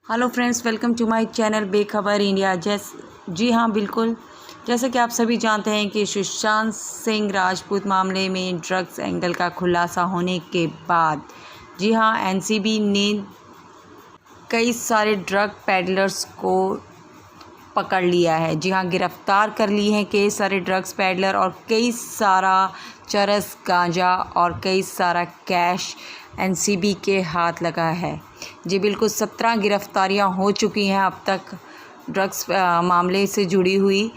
Hello friends, welcome to my channel Bekhabar India. जी हाँ, बिल्कुल जैसे कि आप सभी जानते हैं कि सुशांत सिंह राजपूत मामले में ड्रग्स एंगल का खुलासा होने के बाद जी हाँ, एनसीबी ने कई सारे ड्रग पैडलर्स को पकड़ लिया है। जी हाँ, गिरफ्तार कर लिए हैं कई सारे ड्रग्स पैडलर और कई सारा चरस, गांजा और कई सारा कैश एनसीबी के हाथ लगा है। जी बिल्कुल, 17 गिरफ्तारियां हो चुकी हैं अब तक ड्रग्स मामले से जुड़ी हुई।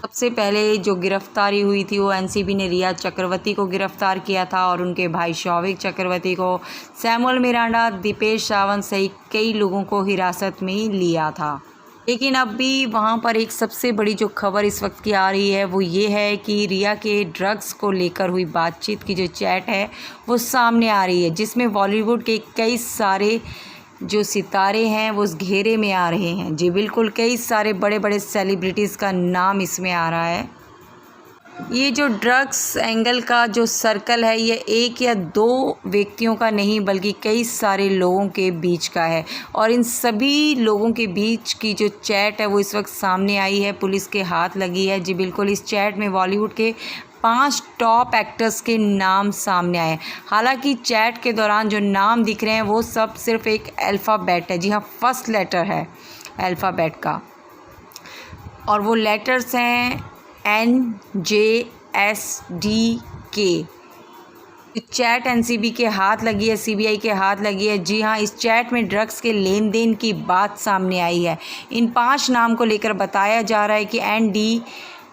सबसे पहले जो गिरफ्तारी हुई थी वो एनसीबी ने रिया चक्रवर्ती को गिरफ्तार किया था और उनके भाई शौविक चक्रवर्ती को, सैमुअल मिरांडा, दीपेश सावंत सहित कई लोगों को हिरासत में लिया था। लेकिन अब भी वहाँ पर एक सबसे बड़ी जो खबर इस वक्त की आ रही है वो ये है कि रिया के ड्रग्स को लेकर हुई बातचीत की जो चैट है वो सामने आ रही है, जिसमें बॉलीवुड के कई सारे जो सितारे हैं वो उस घेरे में आ रहे हैं। जी बिल्कुल, कई सारे बड़े बड़े सेलिब्रिटीज़ का नाम इसमें आ रहा है। ये जो ड्रग्स एंगल का जो सर्कल है ये एक या दो व्यक्तियों का नहीं बल्कि कई सारे लोगों के बीच का है और इन सभी लोगों के बीच की जो चैट है वो इस वक्त सामने आई है, पुलिस के हाथ लगी है। जी बिल्कुल, इस चैट में बॉलीवुड के 5 टॉप एक्टर्स के नाम सामने आए। हालांकि चैट के दौरान जो नाम दिख रहे हैं वो सब सिर्फ एक अल्फ़ाबेट है। जी हाँ, फर्स्ट लेटर है अल्फ़ाबेट का और वो लेटर्स हैं NJSDK। चैट एनसीबी के हाथ लगी है, सीबीआई के हाथ लगी है। जी हाँ, इस चैट में ड्रग्स के लेन देन की बात सामने आई है। इन 5 नाम को लेकर बताया जा रहा है कि ND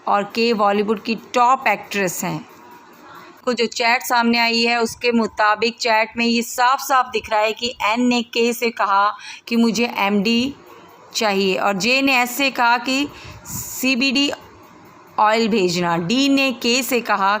और K बॉलीवुड की टॉप एक्ट्रेस हैं। को जो चैट सामने आई है उसके मुताबिक चैट में ये साफ साफ दिख रहा है कि N ने K से कहा कि मुझे MD चाहिए और J ने S से कहा कि CBD ऑयल भेजना। D ने K से कहा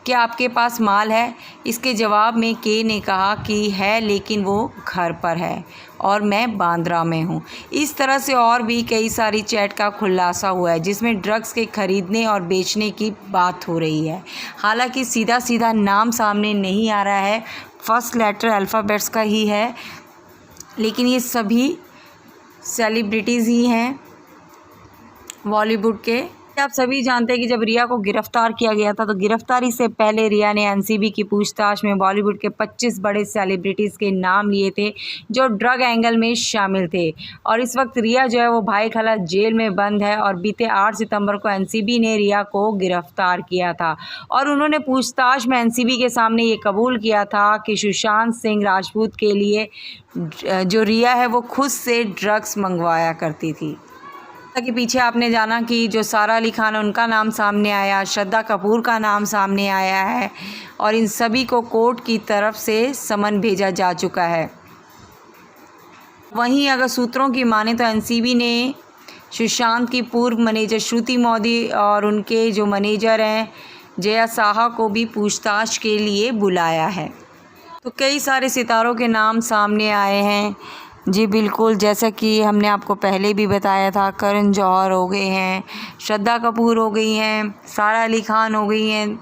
कि आपके पास माल है। इसके जवाब में K ने कहा कि है लेकिन वो घर पर है और मैं बांद्रा में हूँ। इस तरह से और भी कई सारी चैट का खुलासा हुआ है जिसमें ड्रग्स के खरीदने और बेचने की बात हो रही है। हालांकि सीधा सीधा नाम सामने नहीं आ रहा है, फर्स्ट लेटर अल्फ़ाबेट्स का ही है, लेकिन ये सभी सेलिब्रिटीज़ ही हैं बॉलीवुड के। आप सभी जानते हैं कि जब रिया को गिरफ्तार किया गया था तो गिरफ्तारी से पहले रिया ने एनसीबी की पूछताछ में बॉलीवुड के 25 बड़े सेलिब्रिटीज़ के नाम लिए थे जो ड्रग एंगल में शामिल थे। और इस वक्त रिया जो है वो भाई खाला जेल में बंद है और बीते 8 सितंबर को एनसीबी ने रिया को गिरफ्तार किया था और उन्होंने पूछताछ में एनसीबी के सामने ये कबूल किया था कि सुशांत सिंह राजपूत के लिए जो रिया है वो खुद से ड्रग्स मंगवाया करती थी। के पीछे आपने जाना कि जो सारा अली खान है उनका नाम सामने आया, श्रद्धा कपूर का नाम सामने आया है और इन सभी को कोर्ट की तरफ से समन भेजा जा चुका है। वहीं अगर सूत्रों की माने तो एनसीबी ने सुशांत की पूर्व मैनेजर श्रुति मोदी और उनके जो मैनेजर हैं जया साहा को भी पूछताछ के लिए बुलाया है। तो कई सारे सितारों के नाम सामने आए हैं। जी बिल्कुल, जैसा कि हमने आपको पहले भी बताया था, करण जौहर हो गए हैं, श्रद्धा कपूर हो गई हैं, सारा अली खान हो गई हैं,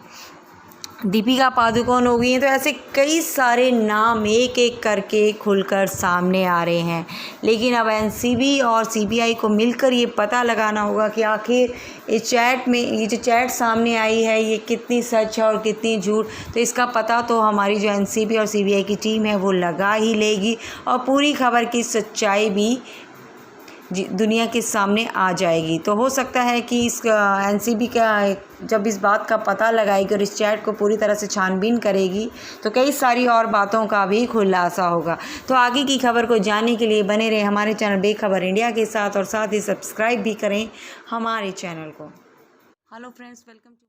दीपिका पादुकोण हो गई हैं। तो ऐसे कई सारे नाम एक एक करके खुलकर सामने आ रहे हैं। लेकिन अब एनसीबी और सीबीआई को मिलकर ये पता लगाना होगा कि आखिर इस चैट में ये जो चैट सामने आई है ये कितनी सच है और कितनी झूठ। तो इसका पता तो हमारी जो एनसीबी और सीबीआई की टीम है वो लगा ही लेगी और पूरी खबर की सच्चाई भी दुनिया के सामने आ जाएगी। तो हो सकता है कि इस एनसीबी का जब इस बात का पता लगाएगी और इस चैट को पूरी तरह से छानबीन करेगी तो कई सारी और बातों का भी खुलासा होगा। तो आगे की खबर को जानने के लिए बने रहे हमारे चैनल बेखबर इंडिया के साथ और साथ ही सब्सक्राइब भी करें हमारे चैनल को। Hello friends, welcome to